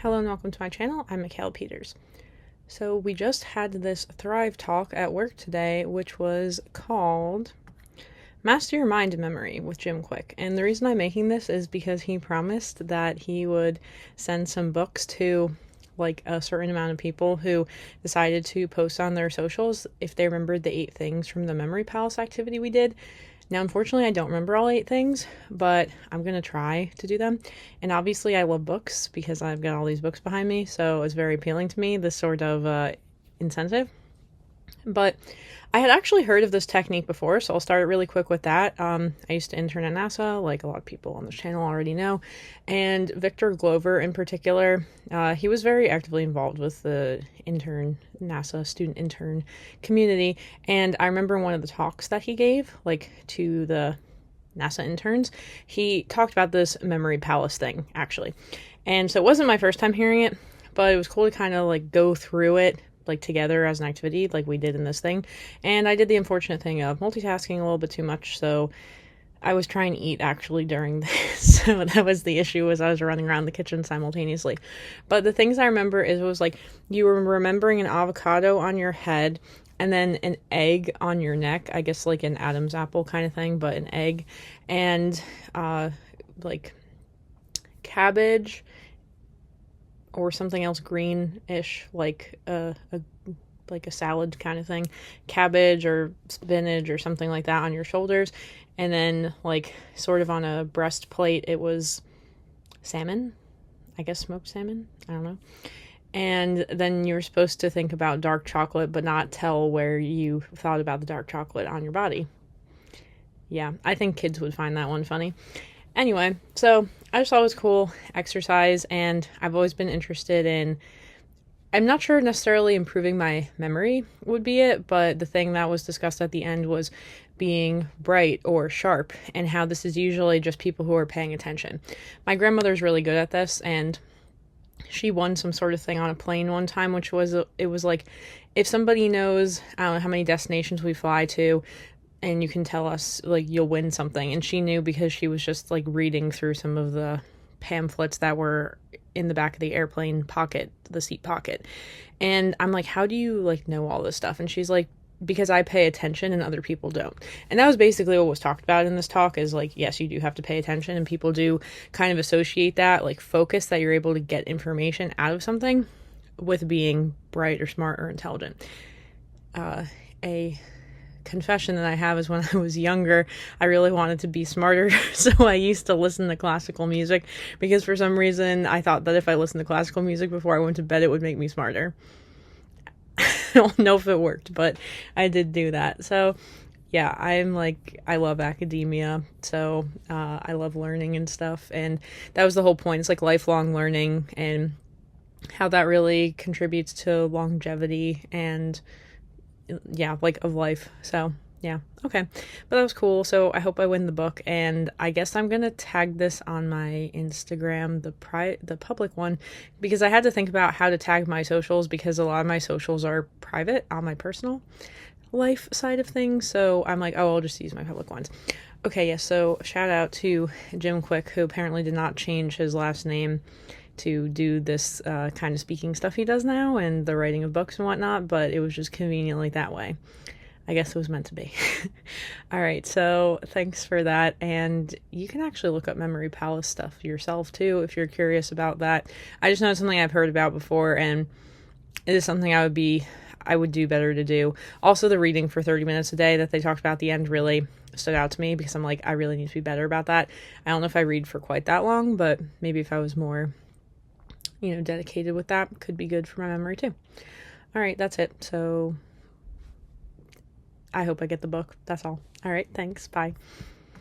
Hello and welcome to my channel. I'm Mikhail Peters. So we just had this Thrive talk at work today, which was called Master Your Mind and Memory with Jim Kwik. And the reason I'm making this is because he promised that he would send some books to like a certain amount of people who decided to post on their socials if they remembered the 8 things from the Memory Palace activity we did. Now, unfortunately, I don't remember all 8 things, but I'm going to try to do them. And obviously, I love books because I've got all these books behind me, so it's very appealing to me, this sort of incentive. But I had actually heard of this technique before, so I'll start really quick with that. I used to intern at NASA, like a lot of people on this channel already know, and Victor Glover in particular, he was very actively involved with the NASA student intern community, and I remember one of the talks that he gave, like, to the NASA interns, he talked about this memory palace thing, actually. And so it wasn't my first time hearing it, but it was cool to kind of, like, go through it like together as an activity like we did in this thing. And I did the unfortunate thing of multitasking a little bit too much, so I was trying to eat actually during this. So that was the issue, was I was running around the kitchen simultaneously. But the things I remember is it was like you were remembering an avocado on your head and then an egg on your neck, I guess like an Adam's apple kind of thing, but an egg, and like cabbage or something else greenish, like a salad kind of thing, cabbage or spinach or something like that on your shoulders, and then like sort of on a breastplate it was salmon, I guess smoked salmon, I don't know. And then you were supposed to think about dark chocolate but not tell where you thought about the dark chocolate on your body. Yeah, I think kids would find that one funny. Anyway, so I just thought it was cool exercise, and I've always been interested in, I'm not sure necessarily improving my memory would be it, but the thing that was discussed at the end was being bright or sharp, and how this is usually just people who are paying attention. My grandmother's really good at this, and she won some sort of thing on a plane one time, which was, it was like, if somebody knows, I don't know how many destinations we fly to, and you can tell us, like, you'll win something. And she knew because she was just, like, reading through some of the pamphlets that were in the back of the airplane pocket, the seat pocket. And I'm like, how do you, like, know all this stuff? And she's like, because I pay attention and other people don't. And that was basically what was talked about in this talk, is, like, yes, you do have to pay attention, and people do kind of associate that, like, focus that you're able to get information out of something with being bright or smart or intelligent. A confession that I have is when I was younger, I really wanted to be smarter, so I used to listen to classical music, because for some reason I thought that if I listened to classical music before I went to bed, it would make me smarter. I don't know if it worked, but I did do that. So yeah, I love academia, so I love learning and stuff, and that was the whole point. It's like lifelong learning, and how that really contributes to longevity and yeah, like of life. So yeah, okay, but that was cool. So I hope I win the book, and I guess I'm gonna tag this on my Instagram, the public one, because I had to think about how to tag my socials, because a lot of my socials are private on my personal life side of things. So I'm like, oh, I'll just use my public ones. Okay, yeah, so shout out to Jim Kwik, who apparently did not change his last name to do this kind of speaking stuff he does now, and the writing of books and whatnot, but it was just conveniently that way. I guess it was meant to be. Alright, so thanks for that, and you can actually look up Memory Palace stuff yourself too if you're curious about that. I just know it's something I've heard about before, and it is something I would do better to do. Also, the reading for 30 minutes a day that they talked about at the end really stood out to me, because I'm like, I really need to be better about that. I don't know if I read for quite that long, but maybe if I was more, dedicated with that, could be good for my memory too. All right, that's it. So I hope I get the book. That's all. All right, thanks. Bye.